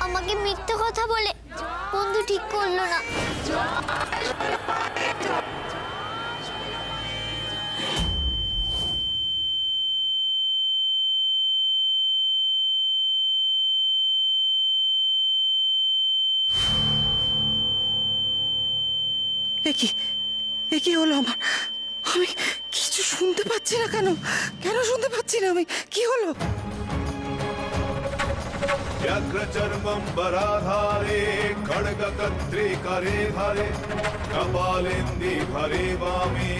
আমাকে মিথ্যে কথা বলে বন্ধু ঠিক করলো না। কি হলো আমার? আমি কিছু শুনতে পাচ্ছি না কেন? কেন শুনতে পাচ্ছি না আমি? কি হলো? व्याघ्रचर्मम्बराधारे खड्गकर्त्री करे धारे कपालेन्दि भरे वामे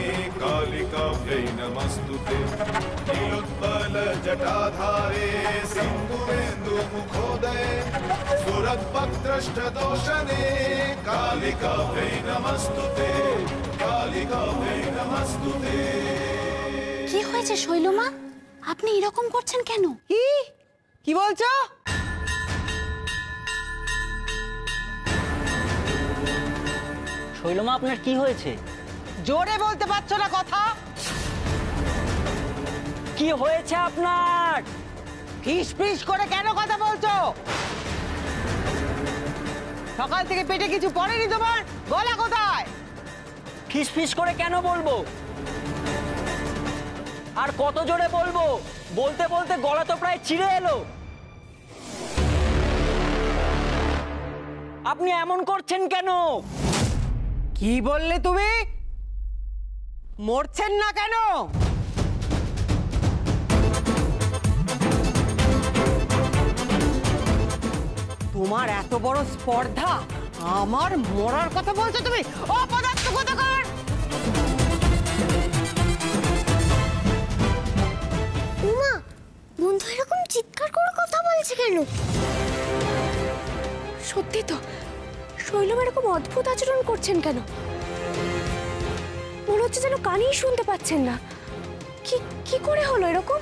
कालिकाभ्यै नमस्तुते नीलोत्पलजटाधारे सिन्धुरेन्दुमुखोदये सुरद्भद्रष्टदोषणे कालिकाभ्यै नमस्तुते कालिकाभ्यै नमस्तुते। কি হয়েছে শৈলমা? আপনি এরকম করছেন কেন? কি বলছো? শৈলমা, আপনার কি হয়েছে? জোরে বলতে পারছো না কথা? কি হয়েছে আপনার? ফিস ফিস করে কেন কথা বলছো? সকাল থেকে পেটে কিছু পড়েনি তোমার? গলা কোথায়? ফিস ফিস করে কেন বলবো? আর কত জোরে বলবো? বলতে বলতে গলা তো প্রায় চিড়ে এলো। আপনি এমন করছেন কেন? কি বললে তুমি? মরছেন না কেন? তোমার এত বড় স্পর্ধা, আমার মরার কথা বলছো তুমি? অপদার্থ কোথাকার! উমা, বন্ধু এরকম চিৎকার করে কথা বলছে কেন? সত্যি তো, শৈলমা এরকম অদ্ভুত আচরণ করছেন কেন? মনে হচ্ছে যেন কানেই শুনতে পাচ্ছেন না। কি করে হলো এরকম?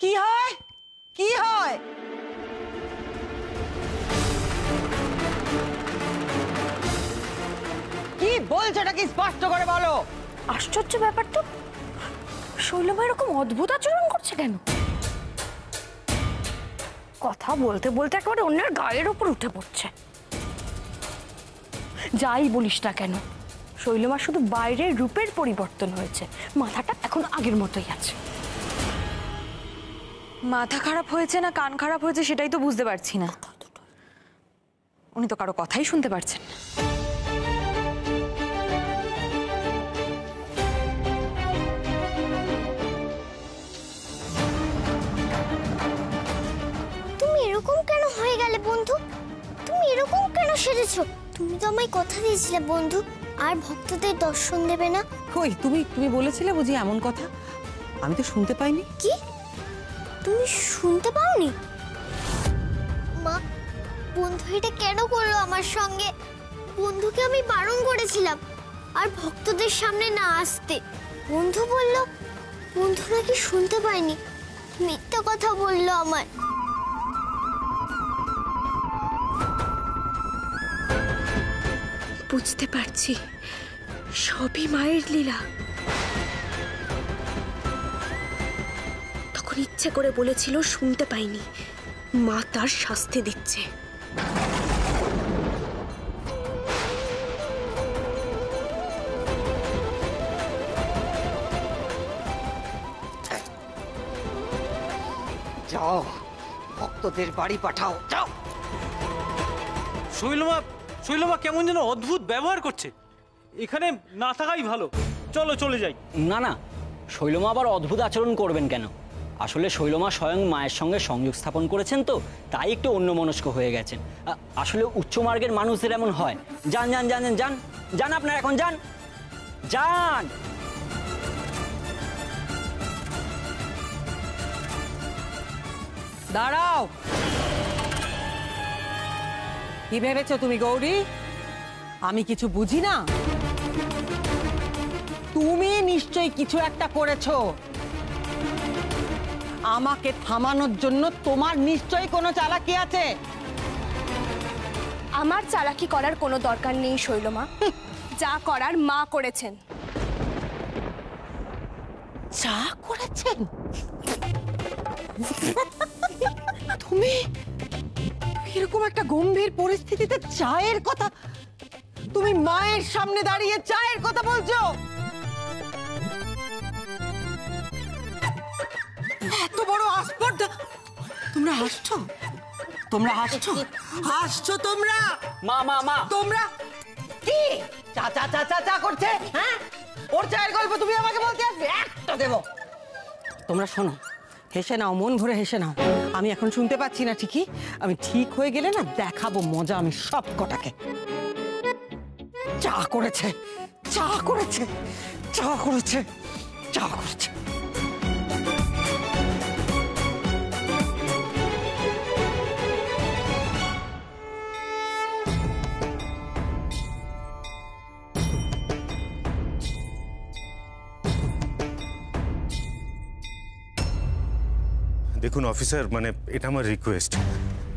কি হয়? কি হয়? কি বলছো নাকি স্পষ্ট করে বলো। আশ্চর্য ব্যাপার তো, শৈলমা এরকম অদ্ভুত আচরণ করছে কেন? কথা বলতে বলতে একেবারে অন্যের গায়ের উপর উঠে পড়ছে। যাই বলিস না কেন, শৈলমা শুধু বাইরের রূপের পরিবর্তন হয়েছে, মাথাটা এখন আগের মতোই আছে। মাথা খারাপ হয়েছে না কান খারাপ হয়েছে সেটাই তো বুঝতে পারছি না। উনি তো কারো কথাই শুনতে পারছেন না। তুমি এরকম কেন হয়ে গেলে বন্ধু? তুমি এরকম কেন সেরেছো? তুমি তো আমায় কথা দিয়েছিলে বন্ধু, আর ভক্তদের দর্শন দেবে না। কই, তুমি বলেছিলে বুঝি এমন কথা? আমি তো শুনতে পাইনি। কি? তুমি শুনতে পাওনি? মা, বন্ধু এটা কেন করলো আমার সঙ্গে? বন্ধুকে আমি বারণ করেছিলাম আর ভক্তদের সামনে না আসতে। বন্ধু বলল বন্ধু নাকি শুনতে পায়নি, মিথ্যা কথা বললো আমায়। বুঝতে পারছি, সবই মায়ের লীলা। তখন ইচ্ছে করে বলেছিল শুনতে পাইনি, মা তার শাস্তি দিচ্ছে। যাও, ভক্তদের বাড়ি পাঠাও, যাও। শৈলমা কেমন যেন অদ্ভুত ব্যবহার করছে। এখানে না থাকাই ভালো, চলো চলে যাই। না না, শৈলমা আবার অদ্ভুত আচরণ করবেন কেন? আসলে শৈলমা স্বয়ং মায়ের সঙ্গে সংযোগ স্থাপন করেছেন, তো তাই একটু অন্যমনস্ক হয়ে গেছেন। আসলে উচ্চ মার্গের মানুষদের এমন হয়। যান যান যান যান যান, আপনারা এখন যান যান। দাঁড়াও। কি ভেবেছো তুমি গৌরী? আমি কিছু বুঝি না? তুমি নিশ্চয়ই কিছু একটা করেছো। আমাকে থামানোর জন্য তোমার নিশ্চয়ই কোনো চালাকি আছে। আমার চালাকি করার কোনো দরকার নেই শৈলমা, যা করার মা করেছেন। চা করেছেন তুমি? এরকম একটা গম্ভীর পরিস্থিতিতে চায়ের কথা? তুমি মায়ের সামনে দাঁড়িয়ে চায়ের কথা বলছো? এত বড় আস্পর্ধা! তোমরা হাসছো? তোমরা হাসছো? হাসছো তোমরা? মা মা মা তোমরা কি চা চা চা চা চা করছে? হ্যাঁ, ওর চায়ের গল্প তুমি আমাকে বলতে আসবে? একটা দেবো। তোমরা শোনো, হেসে নাও, মন ভরে হেসে নাও। আমি এখন শুনতে পাচ্ছি না ঠিকই, আমি ঠিক হয়ে গেলে না দেখাবো মজা আমি সব কটাকে। চা করেছে, চা করেছে, চা করেছে, চা করেছে। দেখুন অফিসার, মানে এটা আমার রিকোয়েস্ট,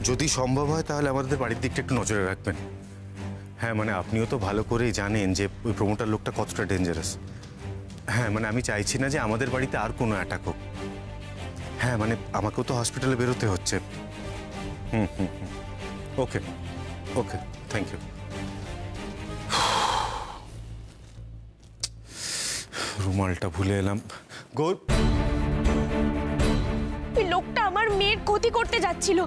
যদি সম্ভব হয় তাহলে আমাদের বাড়ির দিকটা একটু নজরে রাখবেন। হ্যাঁ, মানে আপনিও তো ভালো করেই জানেন যে ওই প্রমোটার লোকটা কতটা ডেঞ্জারাস। হ্যাঁ, মানে আমি চাইছি না যে আমাদের বাড়িতে আর কোনো অ্যাটাক হোক। হ্যাঁ, মানে আমাকেও তো হসপিটালে বেরোতে হচ্ছে। ওকে ওকে, থ্যাংক ইউ। রুমালটা ভুলে এলাম। গৌর, লোকটা আমার মেয়ের ক্ষতি করতে যাচ্ছিল,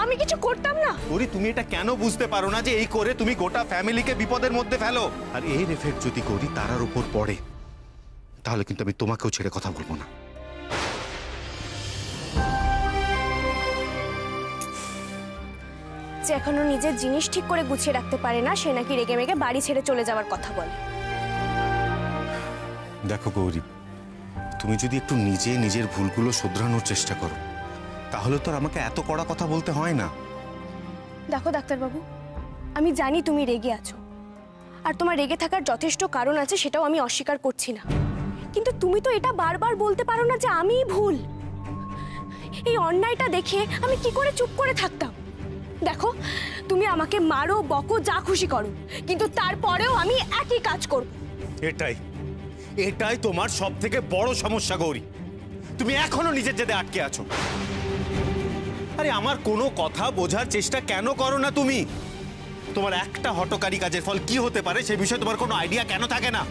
আমি কিছু করতাম না। গৌরী, তুমি এটা কেন বুঝতে পারো না যে এই করে তুমি গোটা ফ্যামিলিকে বিপদের মধ্যে ফেলো? আর এর এফেক্ট যদি গৌরী তারার উপর পড়ে তাহলে কিন্তু আমি তোমাকেও ছেড়ে কথা বলবো না। যে এখনো নিজের জিনিস ঠিক করে গুছিয়ে রাখতে পারে না, সে নাকি রেগে মেগে বাড়ি ছেড়ে চলে যাওয়ার কথা বলে। দেখো গৌরী, তুমি যদি একটু নিজে নিজের ভুলগুলো শোধরানোর চেষ্টা করো তাহলে তো আর আমাকে এত কড়া কথা বলতে হয় না। দেখো ডাক্তারবাবু, আমি জানি তুমি রেগে আছো, আর তোমার রেগে থাকার যথেষ্ট কারণ আছে, সেটাও আমি অস্বীকার করছি না। কিন্তু তুমি তো এটা বারবার বলতে পারো না যে আমিই ভুল। এই অন্যায়টা দেখে আমি কি করে চুপ করে থাকতাম? দেখো, তুমি আমাকে মারো, বকো, যা খুশি করো, কিন্তু তারপরেও আমি একই কাজ করব। এটাই এটাই তোমার সব থেকে বড় সমস্যা গৌরী, তুমি এখনো নিজের জেদে আটকে আছো। আরে আমার কোনো কথা বোঝার চেষ্টা কেন করো না তুমি? তোমার একটা হঠকারী কাজের ফল কি হতে পারে সে বিষয়ে তোমার কোনো আইডিয়া কেন থাকে না?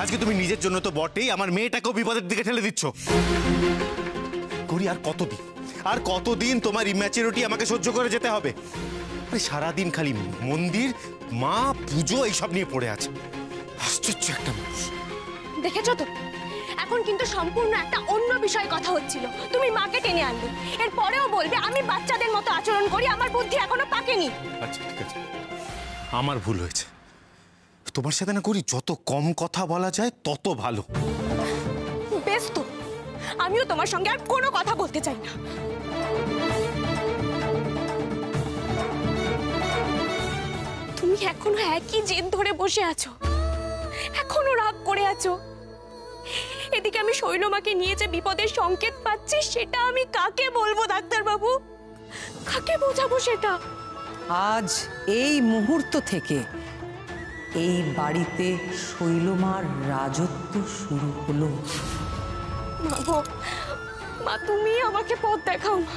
আজকে তুমি নিজের জন্য তো বটেই, আমার মেয়েটাকেও বিপদের দিকে ঠেলে দিচ্ছ। গৌরী, আর কতদিন তোমার ইম্যাচুরিটি আমাকে সহ্য করে যেতে হবে? আরে সারাদিন খালি মন্দির, মা, পুজো এইসব নিয়ে পড়ে আছে। আশ্চর্য একটা মানুষ। দেখেছো তো, এখন কিন্তু সম্পূর্ণ একটা অন্য বিষয়ে কথা হচ্ছিল। তুমি মাকে টেনে আনবে, এরপরেও বলবে আমি বাচ্চাদের মতো আচরণ করি, আমার বুদ্ধি এখনো পাকেনি। আচ্ছা ঠিক আছে, আমার ভুল হয়েছে। তোমার সাথে না করি যত কম কথা বলা যায় তত ভালো। বেশ তো, আমিও তোমার সঙ্গে আর কোনো কথা বলতে চাই না। তুমি এখনো একই জেদ ধরে বসে আছো, এখনো রাগ করে আছো। এদিকে আমি শৈলমাকে নিয়ে যে বিপদের সংকেত পাচ্ছি, সেটা আমি কাকে বলবো ডাক্তারবাবু? কাকে বোঝাবো সেটা? আজ এই মুহূর্ত থেকে এই বাড়িতে শৈলমার রাজত্ব শুরু হলো। মা গো, মা তুমি আমাকে পথ দেখাও মা।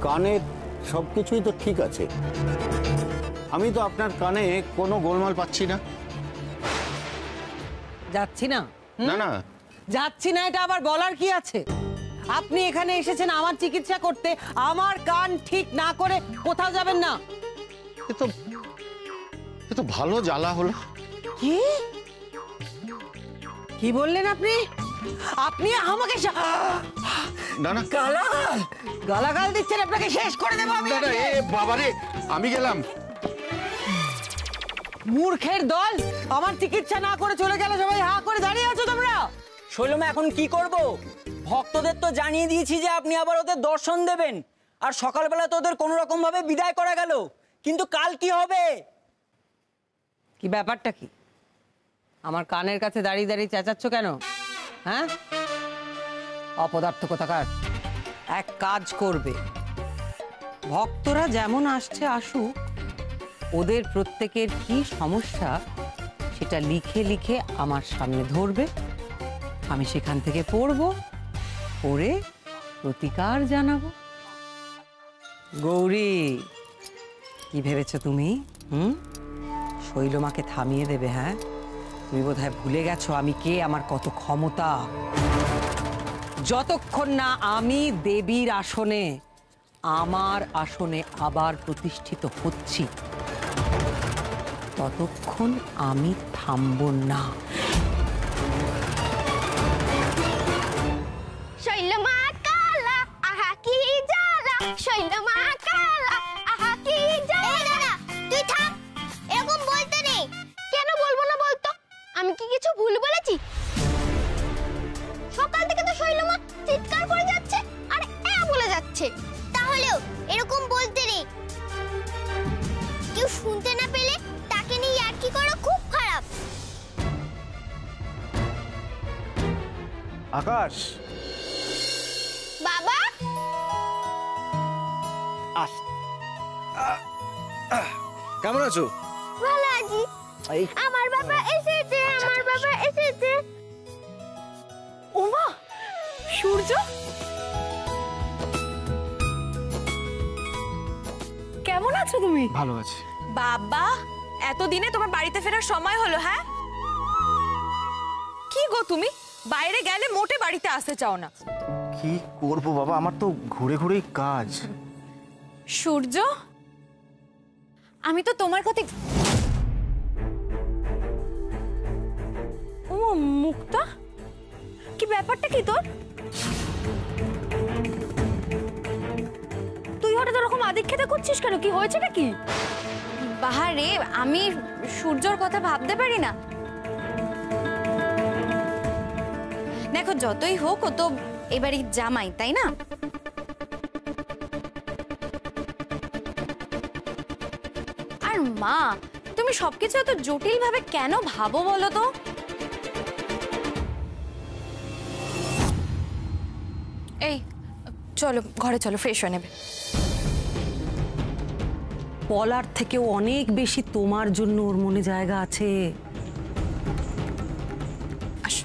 কানে সব কিছুই তো ঠিক আছে, আমি তো আপনার কানে কোনো গোলমাল পাচ্ছি না। যাচ্ছি না? না না, যাচ্ছি না এটা আবার বলার কি আছে? আপনি এখানে এসেছেন আমার চিকিৎসা করতে, আমার কান ঠিক না করে কোথাও যাবেন না। এ তো ভালো জ্বালা হলো। কি কি বললেন আপনি? আপনি আমাকে না না, গালাগাল দিচ্ছেন, আপনাকে শেষ করে দেবো আমি। বাবারে, আমি গেলাম। মূর্খের দল, আমার চিকিৎসা না করে চলে গেল, সবাই হা করে দাঁড়িয়ে আছো তোমরা। শৈলমা এখন কি করব? ভক্তদের তো জানিয়ে দিয়েছি যে আপনি আবার ওদের দর্শন দেবেন, আর সকালবেলা তো ওদের কোনো রকম ভাবে বিদায় করা গেল, কিন্তু কাল কি হবে? কি ব্যাপারটা কি? আমার কানের কাছে দাঁড়িয়ে দাঁড়িয়ে চেঁচাচ্ছ কেন? হ্যাঁ, অপদার্থ কোথাকার। এক কাজ করবে, ভক্তরা যেমন আসছে আসুক, ওদের প্রত্যেকের কি সমস্যা সেটা লিখে লিখে আমার সামনে ধরবে, আমি সেখান থেকে পড়বো, পড়ে প্রতিকার জানাবো। গৌরী, কি ভেবেছো তুমি? শৈলমাকে থামিয়ে দেবে? হ্যাঁ, তুমি বোধহয় ভুলে গেছো আমি কে, আমার কত ক্ষমতা। যতক্ষণ না আমি দেবীর আসনে, আমার আসনে আবার প্রতিষ্ঠিত হচ্ছি, ততক্ষণ আমি থামবো না। শৈলমা কালা আহা কি জ্বালা, শৈলমা কালা আহা কি জ্বালা। তুই থাম, এরকম বলতে নেই। কেন বলবো না বলতো? আমি কি কিছু ভুল বলেছি? সকাল থেকে তো শৈলমা চিৎকার করে যাচ্ছে আর বলে যাচ্ছে, তাহলেও এরকম বলতে নেই। কেউ শুনতে না পেলে তাকে নিয়ে ইয়ার্কি করা খুব খারাপ। আকাশ, বাবা, কেমন আছো? ভালো আছি। আমার বাবা এসেছে, আমার বাবা এসেছে। ওমা, সূর্য, কেমন আছো তুমি? ভালো আছি। বাবা, এতদিনে তোমার বাড়িতে ফেরার সময় হলো? হ্যাঁ, কি গো তুমি বাইরে গেলে মোটে বাড়িতে আসতে চাও না? কি করব বাবা, আমার তো ঘুরে ঘুরেই কাজ। সূর্য, আমি তো তোমার কথা। ও মুক্তা, কি ব্যাপারটা কি তোর? তুই হঠাৎ এরকম আদিক্ষেতা করছিস কেন? কি হয়েছে নাকি? বাহারে, আমি সূর্যর কথা ভাবতে পারি না। দেখো, যতই হোক ও তো এবারই জামাই, তাই না? আর মা, তুমি সবকিছু এত জটিল ভাবে কেন ভাবো বলো তো? এই চলো ঘরে চলো, ফ্রেশ হয়ে নেবে। পলার থেকেও অনেক বেশি তোমার জন্য ওর মনে জায়গা আছে। আসো।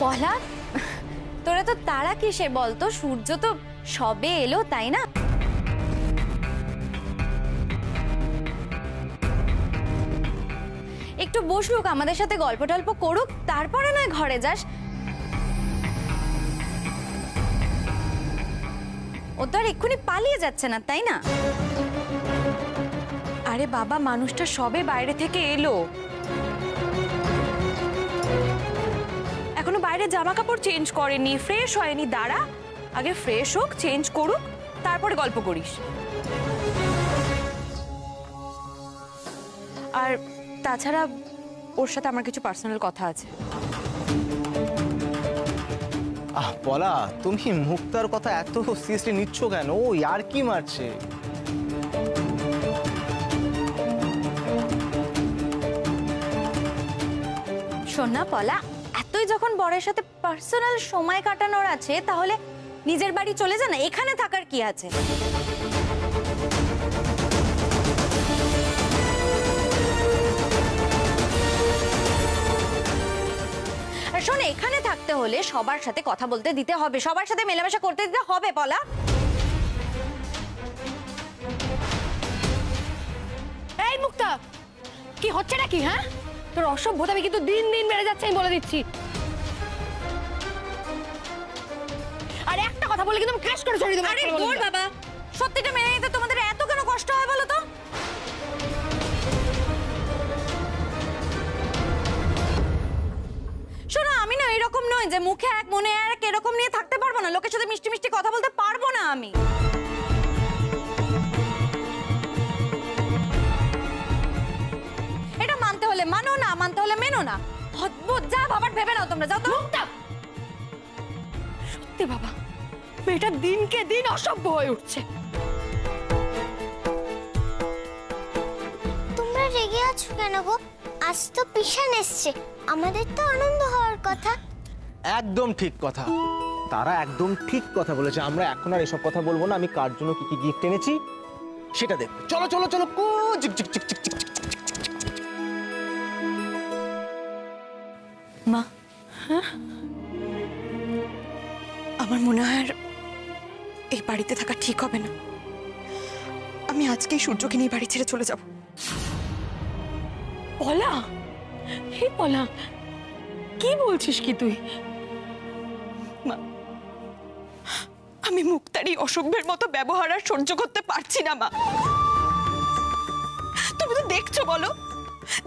পলা, তোরা তো তারা কিসে বলতো? সূর্য তো সবে এলো, তাই না? একটু বসুক, আমাদের সাথে গল্প টল্প করুক, তারপরে নয় ঘরে যাস। ও তো আর এক্ষুনি পালিয়ে যাচ্ছে না, তাই না? আরে বাবা, মানুষটা সবে বাইরে থেকে এলো, এখনো বাইরে জামা কাপড় চেঞ্জ করেনি, ফ্রেশ হয়নি। দাঁড়া, আগে ফ্রেশ হোক, চেঞ্জ করুক, তারপরে গল্প করিস। আর তাছাড়া ওর সাথে আমার কিছু পার্সোনাল কথা আছে। পলা, তুমি মুক্তার কথা এত সিরিয়াসলি নিচ্ছ কেন? ও আর কি মারছে। শোন না পলা, এতই যখন বরের সাথে পার্সোনাল সময় কাটানোর আছে, তাহলে নিজের বাড়ি চলে যা না, এখানে থাকার কি আছে? আর শোন, এখানে থাকতে হলে সবার সাথে কথা বলতে দিতে হবে, সবার সাথে মেলামেশা করতে দিতে হবে পলা। এই মুক্তা, কি হচ্ছে নাকি? হ্যাঁ, তোর অসভ্যতা আমি কিন্তু দিন দিন বেড়ে যাচ্ছে, আমি বলে দিচ্ছি। আর একটা কথা বলে কিন্তু আমি ক্র্যাশ করে ছড়িয়ে দেবো। আরে দূর বাবা, সত্যিটা মেনে নিতে তোমাদের এত কেন কষ্ট হয় বলো তো? যে মুখে এক মনে এক এরকম নিয়ে থাকতে পারবো না, লোকের সাথে মিষ্টি মিষ্টি কথা বলতে পারবো না আমি। এটা মানতে হলে মানো, না মানতে হলে মেনো না। অদ্ভুত, যা ভাবার ভেবে নাও তোমরা, যাও তো। সত্যি বাবা, মেয়েটা দিনকে দিন অসভ্য হয়ে উঠছে। তোমরা রেগে আছো কেন গো? আজ তো পিশান এসছে, আমাদের তো আনন্দ হওয়ার কথা। একদম ঠিক কথা, তারা একদম ঠিক কথা বলেছে। আমরা এখন আর এসব কথা বলবো না। আমি কার জন্য কি কি গিফট এনেছি সেটা দেখো। চলো চলো চলো। মা, আমার মনে হয় আর এই বাড়িতে থাকা ঠিক হবে না। আমি আজকেই সূর্যকে নিয়ে বাড়ি ছেড়ে চলে যাব। পলা, হে পলা, কি বলছিস কি তুই? মা, আমি মুক্তারই অসভ্যের মতো ব্যবহার আর সহ্য করতে পারছি না মা। তুমি তো দেখছো, বলো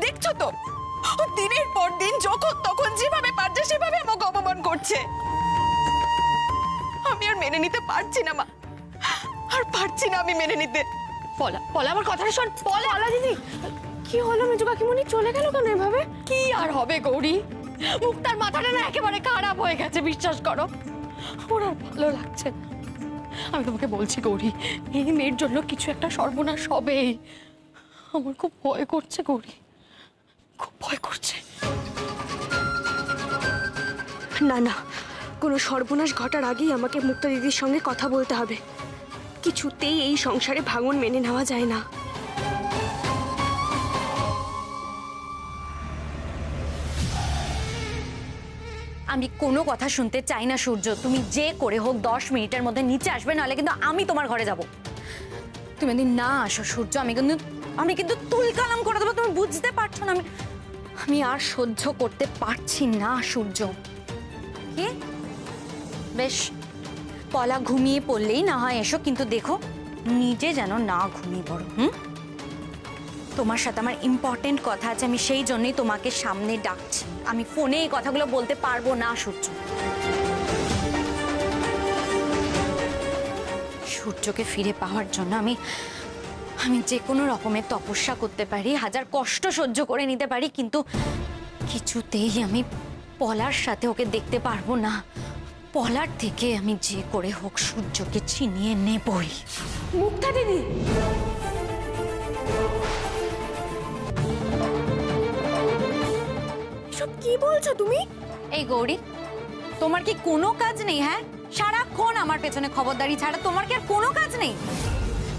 দেখছো তো, ও দিনের পর দিন যখন তখন যেভাবে পারছে সেভাবে আমাকে অপমান করছে। আমি আর মেনে নিতে পারছি না মা, আর পারছি না আমি মেনে নিতে। পলা, পলা আমার কথাটা শোন। পলা, পলা দিদি, কি হলো? মেজো কাকিমণি চলে গেল কেন এভাবে? কি আর হবে গৌরী, মুক্তার মাথাটা না একেবারে খারাপ হয়ে গেছে, বিশ্বাস করো। ওর আর ভালো লাগছে না। আমি তোমাকে বলছি গৌরী, এই মেয়ের জন্য কিছু একটা সর্বনাশ হবেই। আমার খুব ভয় করছে গৌরী, খুব ভয় করছে। না না, কোনো সর্বনাশ ঘটার আগেই আমাকে মুক্তা দিদির সঙ্গে কথা বলতে হবে। কিছুতেই এই সংসারে ভাঙন মেনে নেওয়া যায় না। আমি কোনো কথা শুনতে চাই না সূর্য। তুমি যে করে হোক 10 মিনিটের মধ্যে নিচে আসবে, নাহলে কিন্তু আমি তোমার ঘরে যাব। তুমি যদি না আসো সূর্য, আমি কিন্তু তুলকালাম করে দেবো। তুমি বুঝতে পারছো না? আমি আর সহ্য করতে পারছি না সূর্য। কি বেশ, পলা ঘুমিয়ে পড়লেই না হয় এসো, কিন্তু দেখো নিজে যেন না ঘুমিয়ে পড়ো। তোমার সাথে আমার ইম্পর্টেন্ট কথা আছে, আমি সেই জন্যই তোমাকে সামনে ডাকছি। আমি ফোনে এই কথাগুলো বলতে পারবো না সূর্য। সূর্যকে ফিরে পাওয়ার জন্য আমি যে কোনো রকমের তপস্যা করতে পারি, হাজার কষ্ট সহ্য করে নিতে পারি, কিন্তু কিছুতেই আমি পলার সাথে ওকে দেখতে পারবো না। পলার থেকে আমি যে করে হোক সূর্যকে ছিনিয়ে নেবই। মুক্তা দিদি, সব কি বলছো তুমি? এই গৌরী, তোমার কি কোনো কাজ নেই? হ্যাঁ, সারাক্ষণ আমার পেছনে খবরদারি ছাড়া তোমার কি আর কোনো কাজ নেই?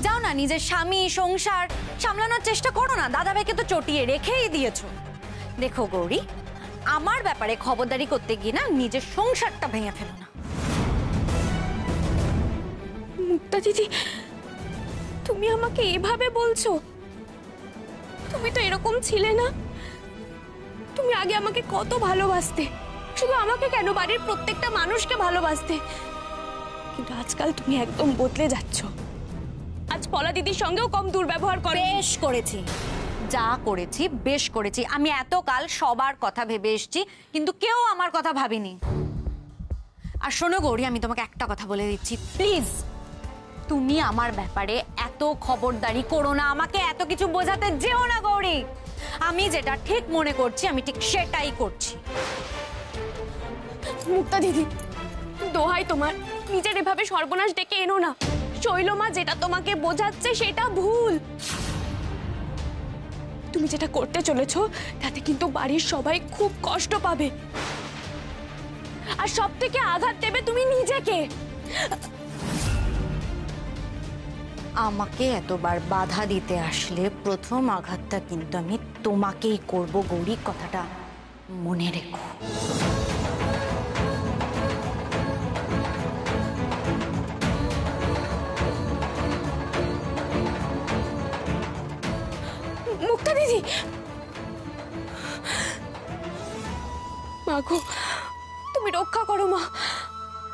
যাও না, নিজের স্বামী সংসার সামলানোর চেষ্টা করো না। দাদাভাইকে তো চটিয়ে রেখেই দিয়েছো। দেখো গৌরী, আমার ব্যাপারে খবরদারি করতে গিয়ে না নিজের সংসারটা ভেঙে ফেলো না। মুক্তা দিদি, তুমি আমাকে এভাবে বলছো? তুমি তো এরকম ছিলে না। তুমি আগে আমাকে কত ভালোবাসতে, শুধু আমাকে কেন, বাড়ির প্রত্যেকটা মানুষকে ভালোবাসতে। কিন্তু আজকাল তুমি একদম বদলে যাচ্ছ। আজ পলা দিদির সঙ্গেও কম দুর্ব্যবহার করো। বেশ করেছি, যা করেছি বেশ করেছি। আমি এতকাল সবার কথা ভেবে এসেছি, কিন্তু কেউ আমার কথা ভাবিনি। আর শোনো গৌরী, আমি তোমাকে একটা কথা বলে দিচ্ছি, প্লিজ তুমি আমার ব্যাপারে এত খবরদারি করো না, আমাকে এত কিছু বোঝাতে যেও না গৌরী। আমি যেটা ঠিক মনে করছি আমি ঠিক সেটাই করছি। মুক্তা দিদি, দোহাই তোমার, নিজের এভাবে সর্বনাশ ডেকে এনো না। শৈলমা যেটা তোমাকে বোঝাচ্ছে সেটা ভুল। তুমি যেটা করতে চলেছো তাতে কিন্তু বাড়ির সবাই খুব কষ্ট পাবে, আর সব থেকে আঘাত দেবে তুমি নিজেকে। আমাকে এতবার বাধা দিতে আসলে প্রথম আঘাতটা কিন্তু আমি তোমাকেই করব গৌরী, কথাটা মনে রেখো। মুক্তা দিদি, মা গো, তুমি রক্ষা করো মা।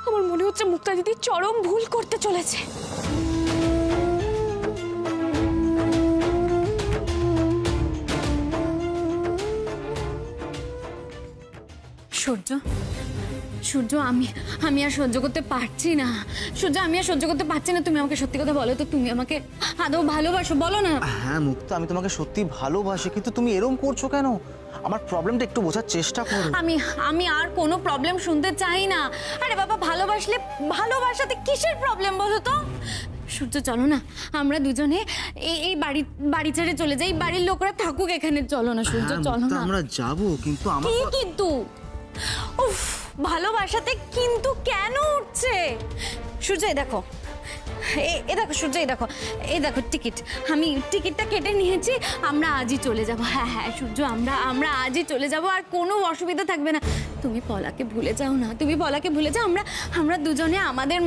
আমার মনে হচ্ছে মুক্তা দিদি চরম ভুল করতে চলেছে। সূর্য, সূর্য আমি আর সহ্য করতে পারছি না। সূর্য আমি আর সহ্য করতে পারছি না। তুমি আমাকে সত্যি কথা বলো তো, তুমি আমাকে আদৌ ভালোবাসো? বলো না। হ্যাঁ মুক্তা, আমি তোমাকে সত্যি ভালোবাসি, কিন্তু তুমি এরকম করছো কেন? আমার প্রবলেমটা একটু বোঝার চেষ্টা করো। আমি আর কোনো প্রবলেম শুনতে চাই না। আরে বাবা, ভালোবাসলে ভালোবাসাতে কিসের প্রবলেম বলো তো? সূর্য চলো না, আমরা দুজনে এই বাড়ি ছেড়ে চলে যাই, বাড়ির লোকরা থাকুক এখানে। চলো না সূর্য, চলো না। আমরা যাবো, কিন্তু আমার কিন্তু উফ, ভালোবাসাতে কিন্তু কেন উঠছে? সূর্য এই দেখো, এই দেখো সূর্য, এই দেখো টিকিট। আমি টিকিটটা কেটে নিয়েছি, আমরা আজই চলে যাব। হ্যাঁ সূর্য, আমরা আজই চলে যাব, আর কোনো অসুবিধা থাকবে না। তুমি পলাকে ভুলে যাও না, তুমি পলাকে ভুলে যাও। আমরা দুজনে আমাদের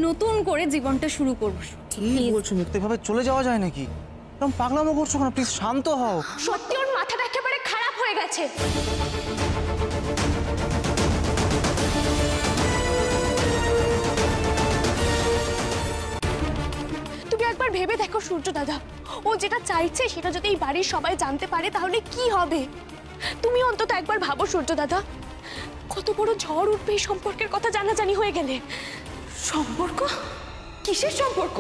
নতুন করে জীবনটা শুরু করবো। কি বলছো মুক্তা? এভাবে চলে যাওয়া যায় নাকি? এরকম পাগলামো করছো কেন? প্লিজ শান্ত হও। সত্যি ওর মাথাটা একেবারে খারাপ হয়ে গেছে। তুমি একবার ভেবে দেখো সূর্য দাদা, ও যেটা চাইছে সেটা যদি এই বাড়ির সবাই জানতে পারে তাহলে কি হবে? তুমি অন্তত একবার ভাবো সূর্য দাদা, কত বড় ঝড় উঠবে এই সম্পর্কের কথা জানাজানি হয়ে গেলে। সম্পর্ক? কিসের সম্পর্ক?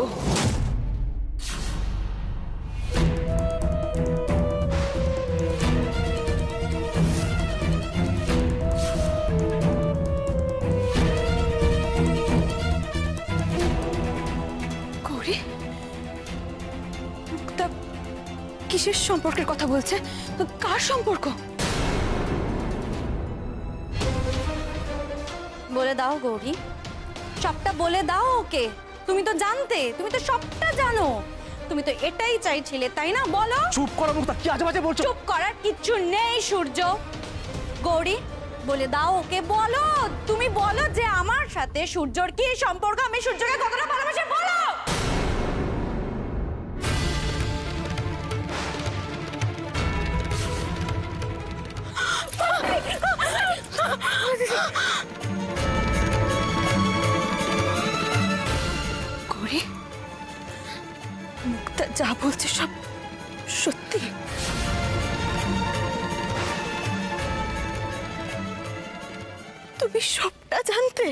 কিসের সম্পর্কের কথা বলছে? কার সম্পর্ক? বলে দাও গৌরী, সবটা বলে দাও ওকে। তুমি তো জানতে, তুমি তো সবটা জানো। তুমি তো এটাই চাইছিলে, তাই না? বলো। চুপ করো মুক্তা, কি আজে বাজে বলছো? চুপ করার কিচ্ছু নেই সূর্য। গৌরী বলে দাও ওকে, বলো। তুমি বলো যে আমার সাথে সূর্যর কি সম্পর্ক, আমি সূর্যকে কতটা ভালোবাসি, বলো। গৌরী, মুক্তা যা বলছে সব সত্যি? তুমি সবটা জানতে?